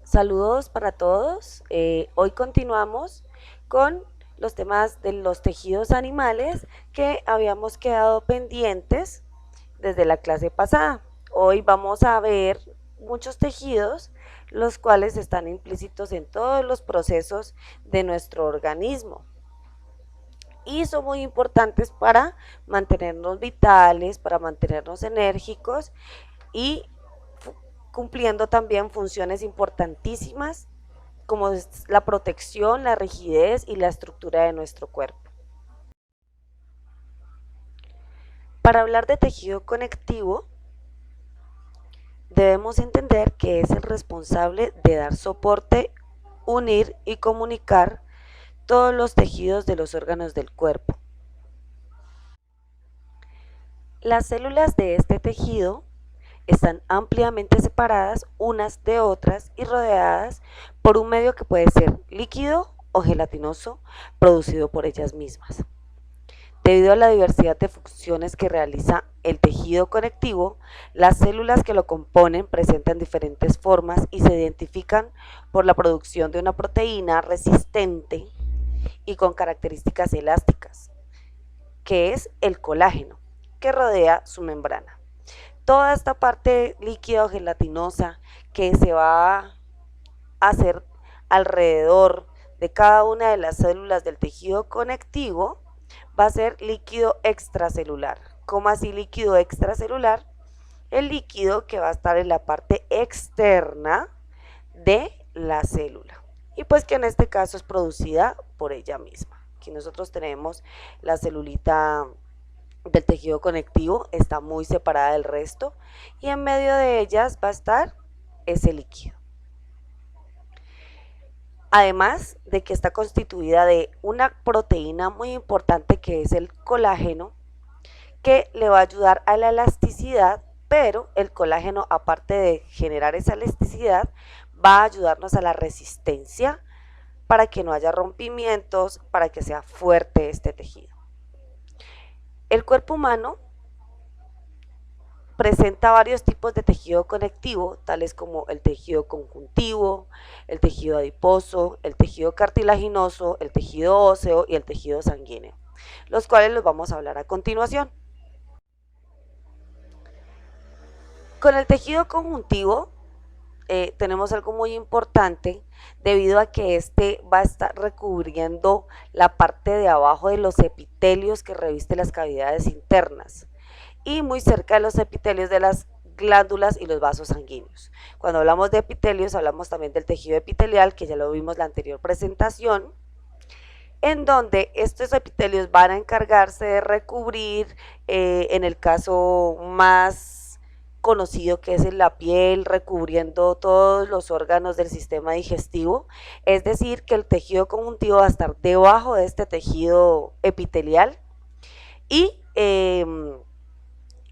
Saludos para todos. Hoy continuamos con los temas de los tejidos animales que habíamos quedado pendientes desde la clase pasada. Hoy vamos a ver muchos tejidos, los cuales están implícitos en todos los procesos de nuestro organismo y son muy importantes para mantenernos vitales, para mantenernos enérgicos y cumpliendo también funciones importantísimas como es la protección, la rigidez y la estructura de nuestro cuerpo. Para hablar de tejido conectivo, debemos entender que es el responsable de dar soporte, unir y comunicar todos los tejidos de los órganos del cuerpo. Las células de este tejido están ampliamente separadas unas de otras y rodeadas por un medio que puede ser líquido o gelatinoso producido por ellas mismas. Debido a la diversidad de funciones que realiza el tejido conectivo, las células que lo componen presentan diferentes formas y se identifican por la producción de una proteína resistente y con características elásticas, que es el colágeno, que rodea su membrana. Toda esta parte líquida o gelatinosa que se va a hacer alrededor de cada una de las células del tejido conectivo va a ser líquido extracelular. ¿Cómo así líquido extracelular? El líquido que va a estar en la parte externa de la célula y pues que en este caso es producida por ella misma. Aquí nosotros tenemos la celulita del tejido conectivo, está muy separada del resto y en medio de ellas va a estar ese líquido. Además de que está constituida de una proteína muy importante que es el colágeno, que le va a ayudar a la elasticidad, pero el colágeno, aparte de generar esa elasticidad, va a ayudarnos a la resistencia para que no haya rompimientos, para que sea fuerte este tejido. El cuerpo humano presenta varios tipos de tejido conectivo, tales como el tejido conjuntivo, el tejido adiposo, el tejido cartilaginoso, el tejido óseo y el tejido sanguíneo, los cuales los vamos a hablar a continuación. Con el tejido conjuntivo tenemos algo muy importante debido a que este va a estar recubriendo la parte de abajo de los epitelios que reviste las cavidades internas y muy cerca de los epitelios de las glándulas y los vasos sanguíneos. Cuando hablamos de epitelios hablamos también del tejido epitelial, que ya lo vimos en la anterior presentación, en donde estos epitelios van a encargarse de recubrir, en el caso más conocido que es en la piel, recubriendo todos los órganos del sistema digestivo, es decir, que el tejido conjuntivo va a estar debajo de este tejido epitelial y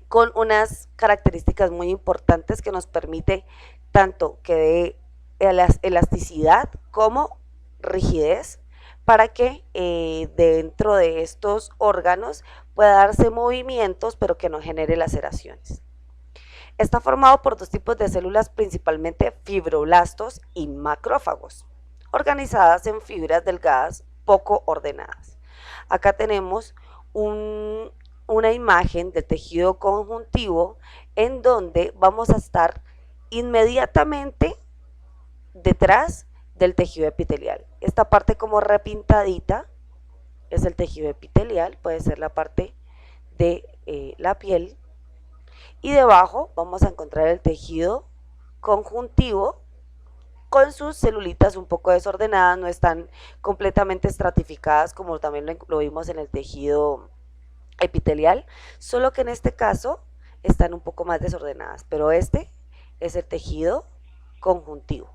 con unas características muy importantes que nos permite tanto que dé elasticidad como rigidez para que dentro de estos órganos pueda darse movimientos pero que no genere laceraciones. Está formado por dos tipos de células, principalmente fibroblastos y macrófagos, organizadas en fibras delgadas poco ordenadas. Acá tenemos una imagen del tejido conjuntivo en donde vamos a estar inmediatamente detrás del tejido epitelial. Esta parte como repintadita es el tejido epitelial, puede ser la parte de la piel, y debajo vamos a encontrar el tejido conjuntivo con sus celulitas un poco desordenadas, no están completamente estratificadas como también lo vimos en el tejido epitelial, solo que en este caso están un poco más desordenadas, pero este es el tejido conjuntivo.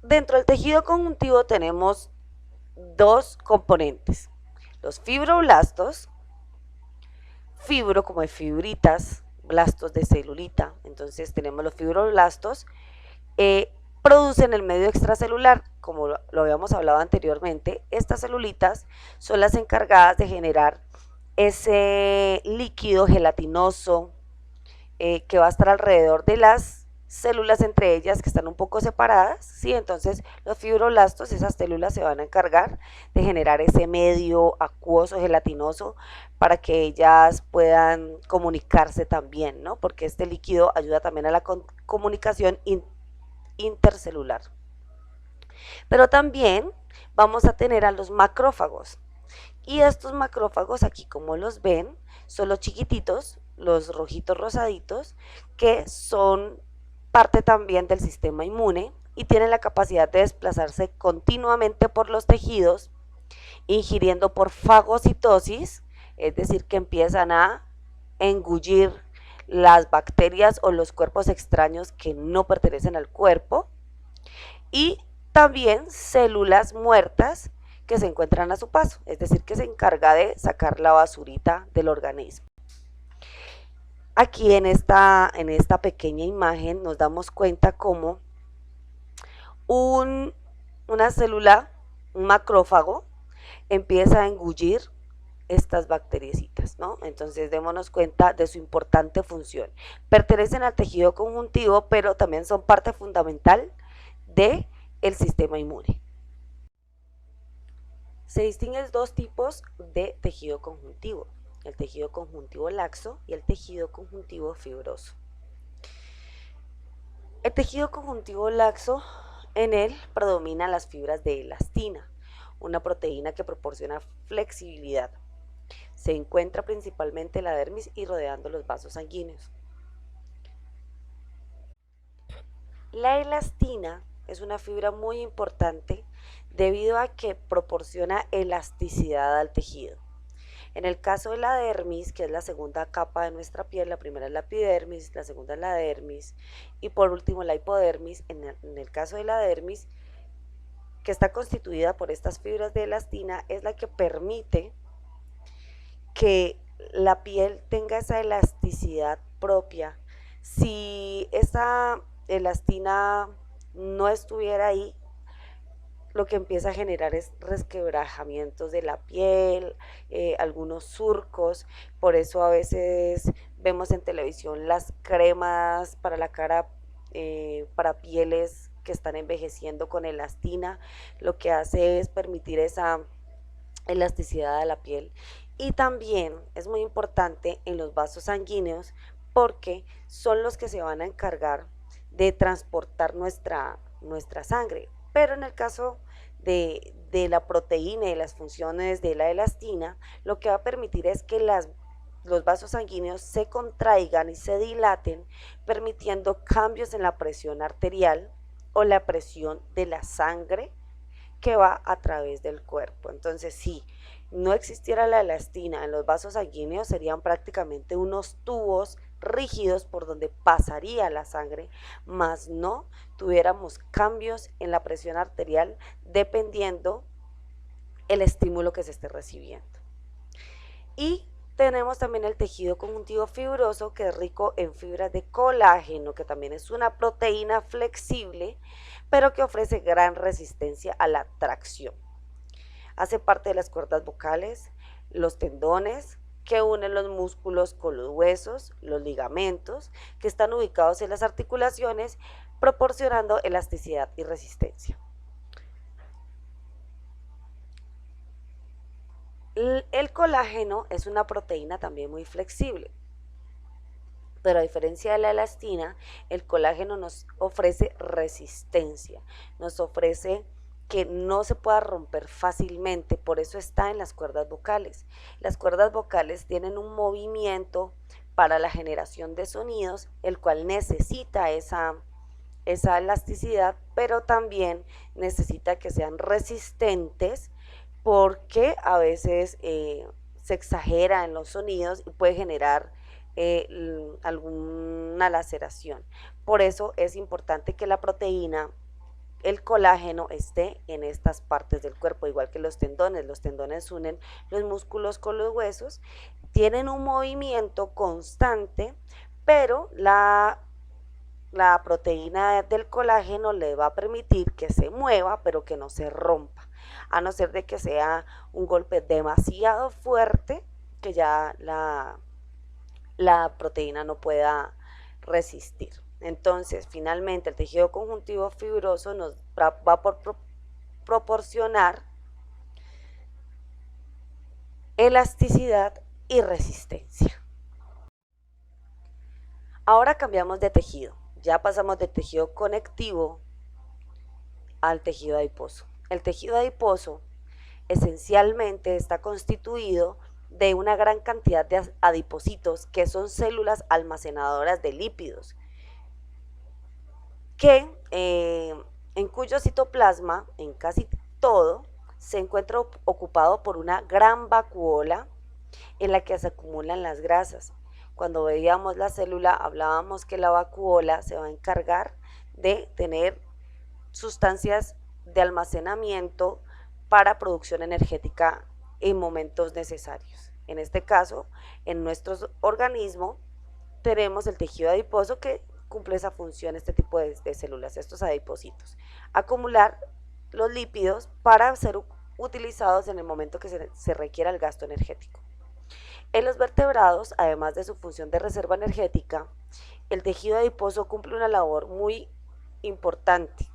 Dentro del tejido conjuntivo tenemos dos componentes, los fibroblastos, fibro como de fibritas, blastos de celulita, entonces tenemos los fibroblastos, producen el medio extracelular, como lo habíamos hablado anteriormente. Estas celulitas son las encargadas de generar ese líquido gelatinoso que va a estar alrededor de las células entre ellas que están un poco separadas, ¿sí? Entonces los fibroblastos, esas células se van a encargar de generar ese medio acuoso, gelatinoso, para que ellas puedan comunicarse también, ¿no? Porque este líquido ayuda también a la comunicación intercelular. Pero también vamos a tener a los macrófagos. Y estos macrófagos, aquí como los ven, son los chiquititos, los rojitos rosaditos, que son parte también del sistema inmune y tienen la capacidad de desplazarse continuamente por los tejidos, ingiriendo por fagocitosis, es decir, que empiezan a engullir las bacterias o los cuerpos extraños que no pertenecen al cuerpo, y también células muertas que se encuentran a su paso, es decir, que se encarga de sacar la basurita del organismo. Aquí en esta pequeña imagen nos damos cuenta cómo una célula, un macrófago, empieza a engullir estas bacteriecitas, ¿no? Entonces démonos cuenta de su importante función. Pertenecen al tejido conjuntivo, pero también son parte fundamental del sistema inmune. Se distinguen dos tipos de tejido conjuntivo, el tejido conjuntivo laxo y el tejido conjuntivo fibroso. El tejido conjuntivo laxo, en él predominan las fibras de elastina, una proteína que proporciona flexibilidad. Se encuentra principalmente en la dermis y rodeando los vasos sanguíneos. La elastina es una fibra muy importante debido a que proporciona elasticidad al tejido. En el caso de la dermis, que es la segunda capa de nuestra piel, la primera es la epidermis, la segunda es la dermis y por último la hipodermis. En el caso de la dermis, que está constituida por estas fibras de elastina, es la que permite que la piel tenga esa elasticidad propia. Si esa elastina no estuviera ahí, lo que empieza a generar es resquebrajamientos de la piel, algunos surcos. Por eso a veces vemos en televisión las cremas para la cara, para pieles que están envejeciendo con elastina. Lo que hace es permitir esa elasticidad de la piel. Y también es muy importante en los vasos sanguíneos porque son los que se van a encargar de transportar nuestra sangre. Pero en el caso de la proteína y las funciones de la elastina, lo que va a permitir es que los vasos sanguíneos se contraigan y se dilaten, permitiendo cambios en la presión arterial o la presión de la sangre que va a través del cuerpo. Entonces, si no existiera la elastina en los vasos sanguíneos, serían prácticamente unos tubos rígidos por donde pasaría la sangre, más no tuviéramos cambios en la presión arterial dependiendo el estímulo que se esté recibiendo. Y tenemos también el tejido conjuntivo fibroso, que es rico en fibras de colágeno, que también es una proteína flexible, pero que ofrece gran resistencia a la tracción. Hace parte de las cuerdas vocales, los tendones que unen los músculos con los huesos, los ligamentos que están ubicados en las articulaciones, proporcionando elasticidad y resistencia. El colágeno es una proteína también muy flexible, pero a diferencia de la elastina, el colágeno nos ofrece resistencia, nos ofrece que no se pueda romper fácilmente, por eso está en las cuerdas vocales. Las cuerdas vocales tienen un movimiento para la generación de sonidos, el cual necesita esa elasticidad, pero también necesita que sean resistentes, porque a veces se exagera en los sonidos y puede generar alguna laceración. Por eso es importante que la proteína, el colágeno, esté en estas partes del cuerpo, igual que los tendones. Los tendones unen los músculos con los huesos, tienen un movimiento constante, pero la proteína del colágeno le va a permitir que se mueva, pero que no se rompa, a no ser de que sea un golpe demasiado fuerte, que ya la proteína no pueda resistir. Entonces, finalmente, el tejido conjuntivo fibroso nos va a proporcionar elasticidad y resistencia. Ahora cambiamos de tejido. Ya pasamos del tejido conectivo al tejido adiposo. El tejido adiposo esencialmente está constituido de una gran cantidad de adipocitos, que son células almacenadoras de lípidos, que en cuyo citoplasma, en casi todo, se encuentra ocupado por una gran vacuola en la que se acumulan las grasas. Cuando veíamos la célula, hablábamos que la vacuola se va a encargar de tener sustancias de almacenamiento para producción energética en momentos necesarios. En este caso, en nuestro organismo tenemos el tejido adiposo que cumple esa función, este tipo de células, estos adipocitos, acumular los lípidos para ser utilizados en el momento que se requiera el gasto energético. En los vertebrados, además de su función de reserva energética, el tejido adiposo cumple una labor muy importante,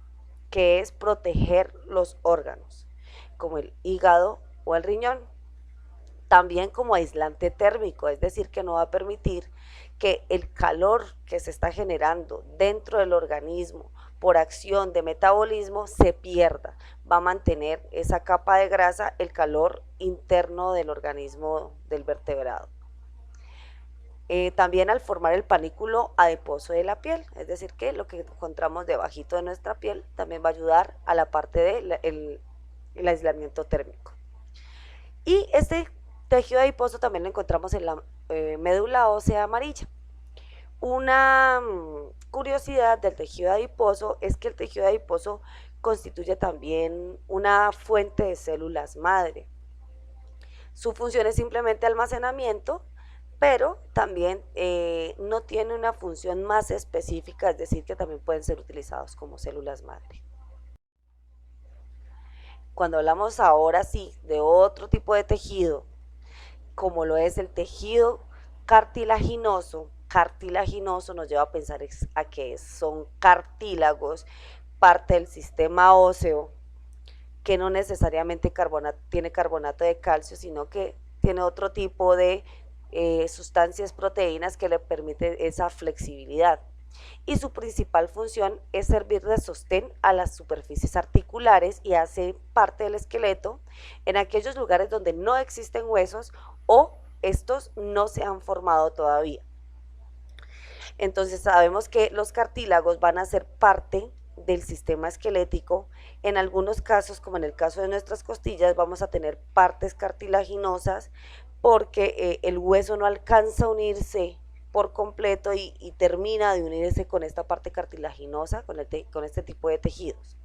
que es proteger los órganos, como el hígado o el riñón. También como aislante térmico, es decir, que no va a permitir que el calor que se está generando dentro del organismo por acción de metabolismo se pierda. Va a mantener esa capa de grasa, el calor interno del organismo del vertebrado. También al formar el panículo adiposo de la piel, es decir, que lo que encontramos debajito de nuestra piel también va a ayudar a la parte del aislamiento térmico. Y este tejido adiposo también lo encontramos en la médula ósea amarilla. Una curiosidad del tejido adiposo es que el tejido adiposo constituye también una fuente de células madre. Su función es simplemente almacenamiento, pero también no tiene una función más específica, es decir, que también pueden ser utilizados como células madre. Cuando hablamos ahora sí de otro tipo de tejido, como lo es el tejido cartilaginoso, cartilaginoso nos lleva a pensar a que son cartílagos, parte del sistema óseo, que no necesariamente tiene carbonato de calcio, sino que tiene otro tipo de sustancias, proteínas que le permiten esa flexibilidad. Y su principal función es servir de sostén a las superficies articulares y hace parte del esqueleto en aquellos lugares donde no existen huesos o estos no se han formado todavía. Entonces sabemos que los cartílagos van a ser parte del sistema esquelético. En algunos casos, como en el caso de nuestras costillas, vamos a tener partes cartilaginosas porque el hueso no alcanza a unirse por completo y termina de unirse con esta parte cartilaginosa, con este tipo de tejidos.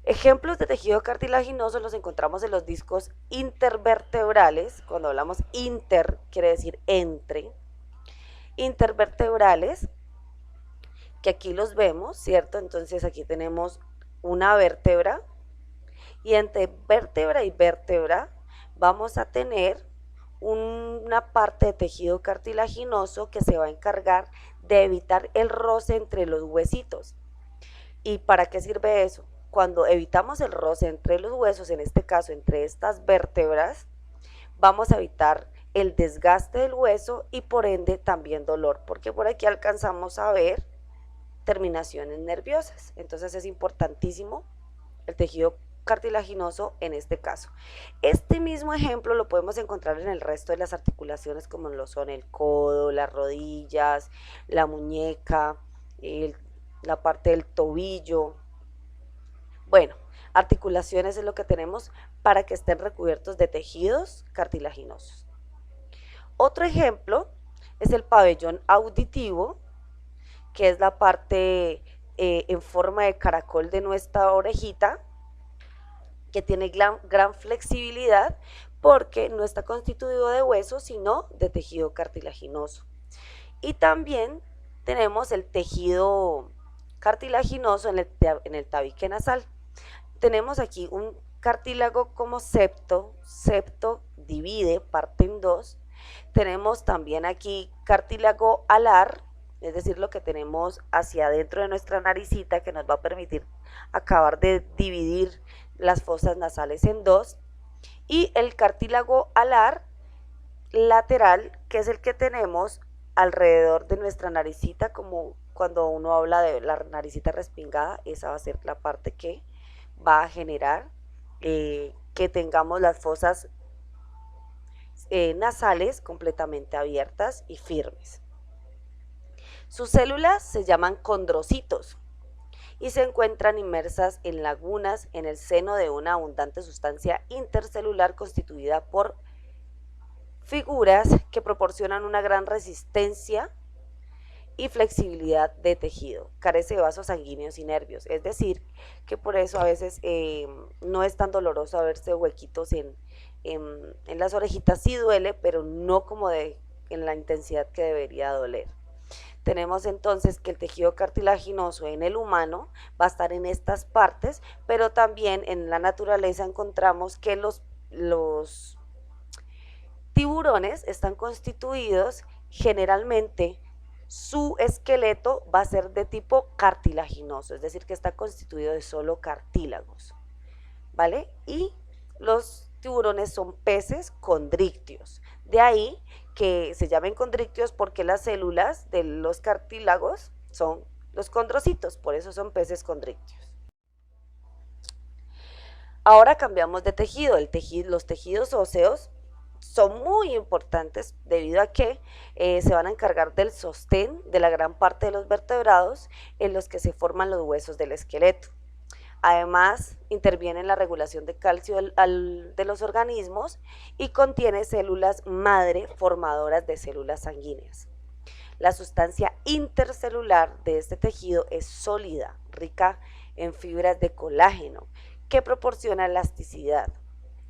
Ejemplos de tejido cartilaginoso los encontramos en los discos intervertebrales. Cuando hablamos inter, quiere decir entre. Intervertebrales, que aquí los vemos, ¿cierto? Entonces aquí tenemos una vértebra y entre vértebra y vértebra vamos a tener una parte de tejido cartilaginoso que se va a encargar de evitar el roce entre los huesitos. ¿Y para qué sirve eso? Cuando evitamos el roce entre los huesos, en este caso entre estas vértebras, vamos a evitar el desgaste del hueso y por ende también dolor, porque por aquí alcanzamos a ver terminaciones nerviosas. Entonces es importantísimo el tejido cartilaginoso en este caso. Este mismo ejemplo lo podemos encontrar en el resto de las articulaciones, como lo son el codo, las rodillas, la muñeca, la parte del tobillo. Bueno, articulaciones es lo que tenemos para que estén recubiertos de tejidos cartilaginosos. Otro ejemplo es el pabellón auditivo, que es la parte en forma de caracol de nuestra orejita, que tiene gran flexibilidad porque no está constituido de hueso, sino de tejido cartilaginoso. Y también tenemos el tejido cartilaginoso en el tabique nasal. Tenemos aquí un cartílago como septo divide, parte en dos. Tenemos también aquí cartílago alar es decir, lo que tenemos hacia adentro de nuestra naricita, que nos va a permitir acabar de dividir las fosas nasales en dos, y el cartílago alar lateral, que es el que tenemos alrededor de nuestra naricita, como cuando uno habla de la naricita respingada. Esa va a ser la parte que va a generar que tengamos las fosas nasales completamente abiertas y firmes. Sus células se llaman condrocitos y se encuentran inmersas en lagunas en el seno de una abundante sustancia intercelular constituida por figuras que proporcionan una gran resistencia y flexibilidad de tejido. Carece de vasos sanguíneos y nervios, es decir, que por eso a veces no es tan doloroso verse huequitos en las orejitas. Sí duele, pero no como en la intensidad que debería doler. Tenemos entonces que el tejido cartilaginoso en el humano va a estar en estas partes, pero también en la naturaleza encontramos que los tiburones están constituidos generalmente, su esqueleto va a ser de tipo cartilaginoso, es decir, que está constituido de solo cartílagos, ¿vale? Y los tiburones son peces condrictios, de ahí que se llamen condrictios porque las células de los cartílagos son los condrocitos, por eso son peces condrictios. Ahora cambiamos de tejido, los tejidos óseos son muy importantes debido a que se van a encargar del sostén de la gran parte de los vertebrados en los que se forman los huesos del esqueleto. Además, interviene en la regulación de calcio de los organismos y contiene células madre formadoras de células sanguíneas. La sustancia intercelular de este tejido es sólida, rica en fibras de colágeno, que proporciona elasticidad,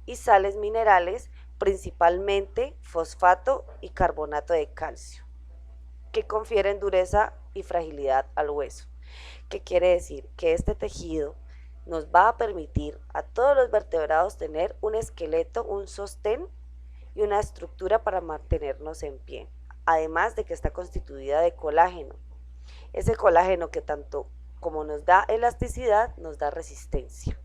y sales minerales, principalmente fosfato y carbonato de calcio, que confieren dureza y fragilidad al hueso. ¿Qué quiere decir? Que este tejido nos va a permitir a todos los vertebrados tener un esqueleto, un sostén y una estructura para mantenernos en pie, además de que está constituida de colágeno. Ese colágeno que tanto como nos da elasticidad, nos da resistencia.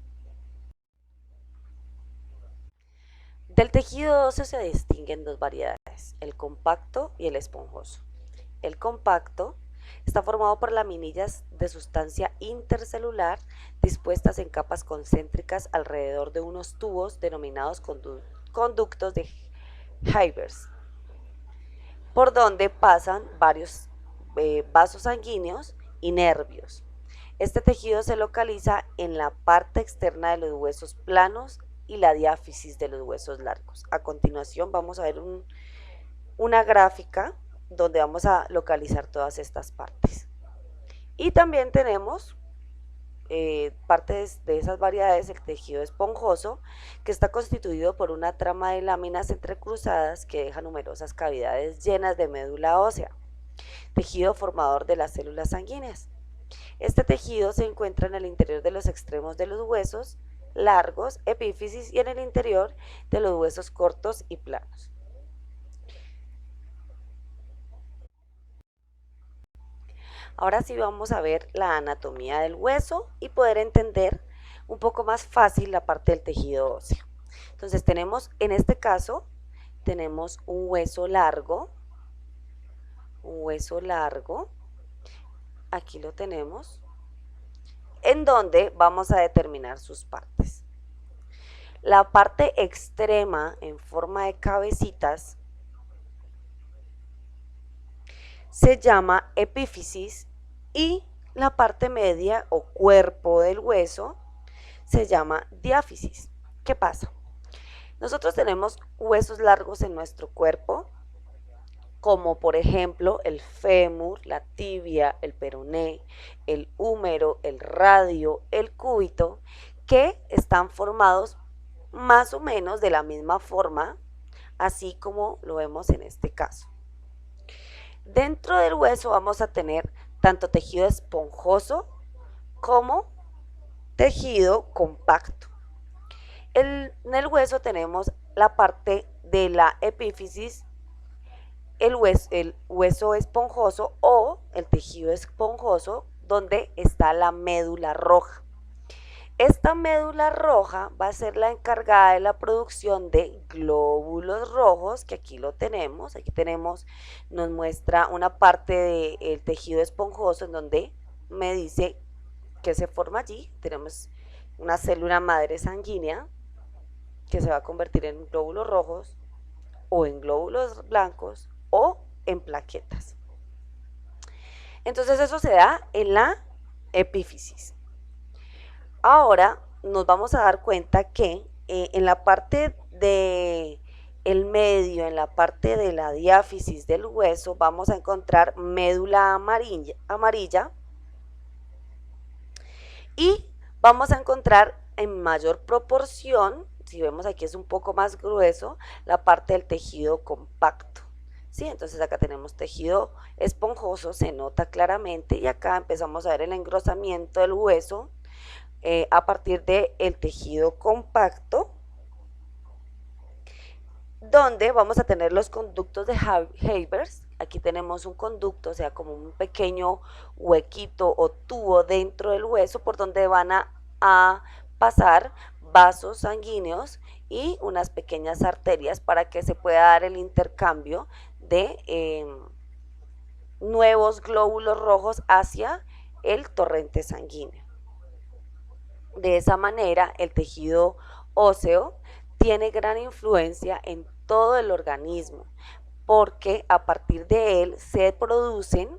Del tejido óseo se distinguen dos variedades, el compacto y el esponjoso. El compacto está formado por laminillas de sustancia intercelular dispuestas en capas concéntricas alrededor de unos tubos denominados conductos de Hebers, por donde pasan varios vasos sanguíneos y nervios. Este tejido se localiza en la parte externa de los huesos planos y la diáfisis de los huesos largos. A continuación vamos a ver una gráfica donde vamos a localizar todas estas partes. Y también tenemos partes de esas variedades, el tejido esponjoso, que está constituido por una trama de láminas entrecruzadas que deja numerosas cavidades llenas de médula ósea, tejido formador de las células sanguíneas. Este tejido se encuentra en el interior de los extremos de los huesos largos, epífisis, y en el interior de los huesos cortos y planos. Ahora sí vamos a ver la anatomía del hueso y poder entender un poco más fácil la parte del tejido óseo. Entonces tenemos, en este caso, tenemos un hueso largo, aquí lo tenemos, en donde vamos a determinar sus partes. La parte extrema en forma de cabecitas se llama epífisis y la parte media o cuerpo del hueso se llama diáfisis. ¿Qué pasa? Nosotros tenemos huesos largos en nuestro cuerpo, como por ejemplo el fémur, la tibia, el peroné, el húmero, el radio, el cúbito, que están formados más o menos de la misma forma, así como lo vemos en este caso. Dentro del hueso vamos a tener tanto tejido esponjoso como tejido compacto. En el hueso tenemos la parte de la epífisis el hueso esponjoso o el tejido esponjoso donde está la médula roja. Esta médula roja va a ser la encargada de la producción de glóbulos rojos, que aquí lo tenemos. Aquí tenemos, nos muestra una parte del tejido esponjoso en donde me dice que se forma allí. Tenemos una célula madre sanguínea que se va a convertir en glóbulos rojos o en glóbulos blancos o en plaquetas. Entonces eso se da en la epífisis. Ahora nos vamos a dar cuenta que en la parte de el medio, en la parte de la diáfisis del hueso, vamos a encontrar médula amarilla y vamos a encontrar en mayor proporción, si vemos aquí es un poco más grueso, la parte del tejido compacto. ¿Sí? Entonces acá tenemos tejido esponjoso, se nota claramente, y acá empezamos a ver el engrosamiento del hueso a partir del tejido compacto, donde vamos a tener los conductos de Hebers. Aquí tenemos un conducto, o sea, como un pequeño huequito o tubo dentro del hueso por donde van a pasar vasos sanguíneos y unas pequeñas arterias para que se pueda dar el intercambio de nuevos glóbulos rojos hacia el torrente sanguíneo. De esa manera, el tejido óseo tiene gran influencia en todo el organismo, porque a partir de él se producen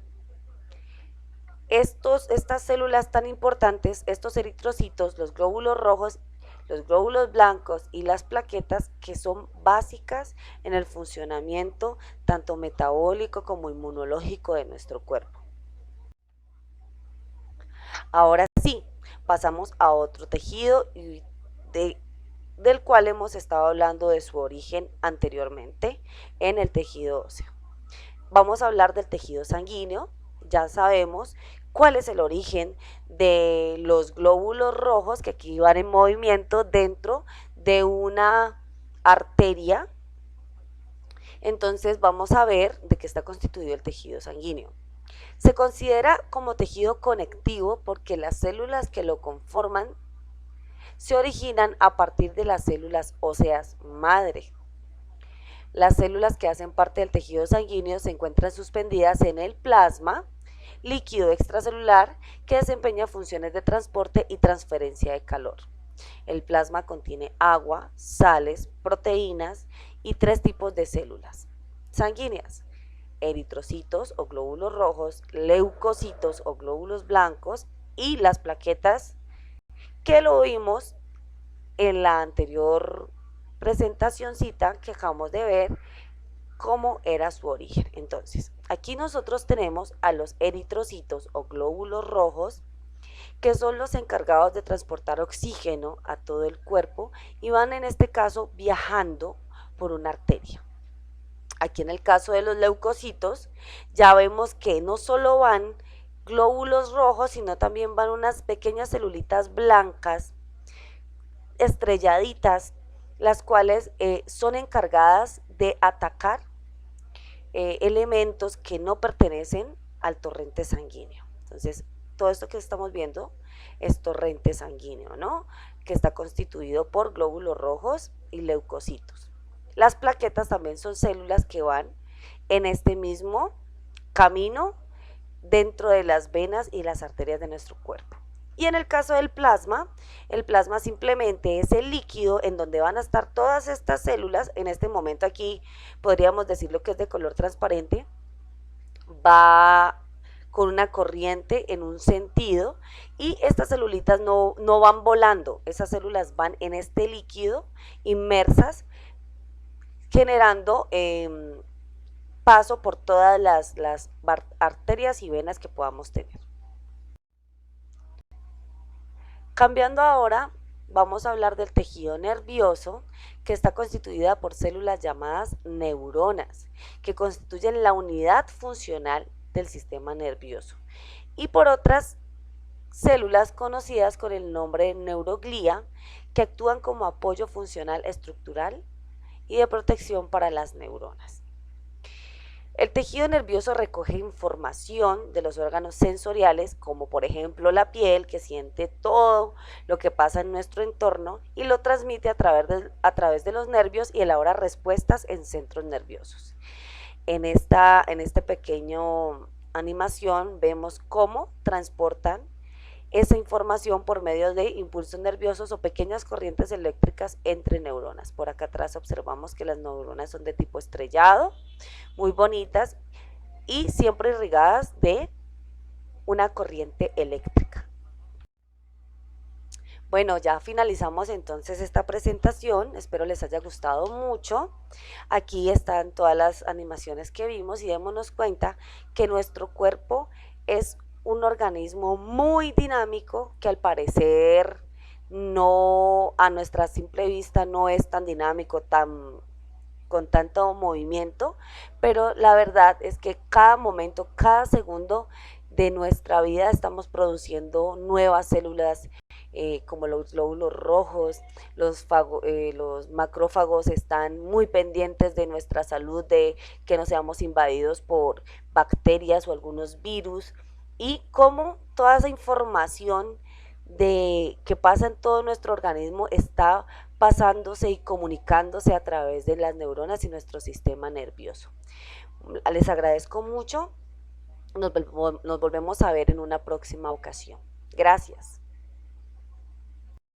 estas células tan importantes, estos eritrocitos, los glóbulos rojos, los glóbulos blancos y las plaquetas, que son básicas en el funcionamiento tanto metabólico como inmunológico de nuestro cuerpo. Ahora sí, pasamos a otro tejido del cual hemos estado hablando de su origen anteriormente en el tejido óseo. Vamos a hablar del tejido sanguíneo. Ya sabemos cuál es el origen de los glóbulos rojos que aquí van en movimiento dentro de una arteria. Entonces vamos a ver de qué está constituido el tejido sanguíneo. Se considera como tejido conectivo porque las células que lo conforman se originan a partir de las células óseas madre. Las células que hacen parte del tejido sanguíneo se encuentran suspendidas en el plasma, líquido extracelular que desempeña funciones de transporte y transferencia de calor. El plasma contiene agua, sales, proteínas y 3 tipos de células sanguíneas: eritrocitos o glóbulos rojos, leucocitos o glóbulos blancos y las plaquetas, que lo vimos en la anterior presentacioncita que acabamos de ver cómo era su origen. Entonces, aquí nosotros tenemos a los eritrocitos o glóbulos rojos, que son los encargados de transportar oxígeno a todo el cuerpo y van en este caso viajando por una arteria. Aquí en el caso de los leucocitos ya vemos que no solo van glóbulos rojos, sino también van unas pequeñas celulitas blancas estrelladitas, las cuales son encargadas de atacar elementos que no pertenecen al torrente sanguíneo. Entonces, todo esto que estamos viendo es torrente sanguíneo, ¿no? Que está constituido por glóbulos rojos y leucocitos. Las plaquetas también son células que van en este mismo camino dentro de las venas y las arterias de nuestro cuerpo. Y en el caso del plasma, el plasma simplemente es el líquido en donde van a estar todas estas células. En este momento aquí podríamos decirlo que es de color transparente, va con una corriente en un sentido y estas celulitas no van volando, esas células van en este líquido inmersas, generando paso por todas las arterias y venas que podamos tener. Cambiando ahora, vamos a hablar del tejido nervioso, que está constituida por células llamadas neuronas, que constituyen la unidad funcional del sistema nervioso, y por otras células conocidas con el nombre de neuroglía, que actúan como apoyo funcional estructural y de protección para las neuronas. El tejido nervioso recoge información de los órganos sensoriales, como por ejemplo la piel, que siente todo lo que pasa en nuestro entorno y lo transmite a través de los nervios y elabora respuestas en centros nerviosos. En este pequeño animación vemos cómo transportan esa información por medio de impulsos nerviosos o pequeñas corrientes eléctricas entre neuronas. Por acá atrás observamos que las neuronas son de tipo estrellado, muy bonitas y siempre irrigadas de una corriente eléctrica. Bueno, ya finalizamos entonces esta presentación, espero les haya gustado mucho. Aquí están todas las animaciones que vimos y démonos cuenta que nuestro cuerpo es un organismo muy dinámico que al parecer no, a nuestra simple vista no es tan dinámico, con tanto movimiento, pero la verdad es que cada momento, cada segundo de nuestra vida estamos produciendo nuevas células, como los glóbulos rojos, los macrófagos están muy pendientes de nuestra salud, de que no seamos invadidos por bacterias o algunos virus, y cómo toda esa información que pasa en todo nuestro organismo está pasándose y comunicándose a través de las neuronas y nuestro sistema nervioso. Les agradezco mucho, nos volvemos a ver en una próxima ocasión. Gracias.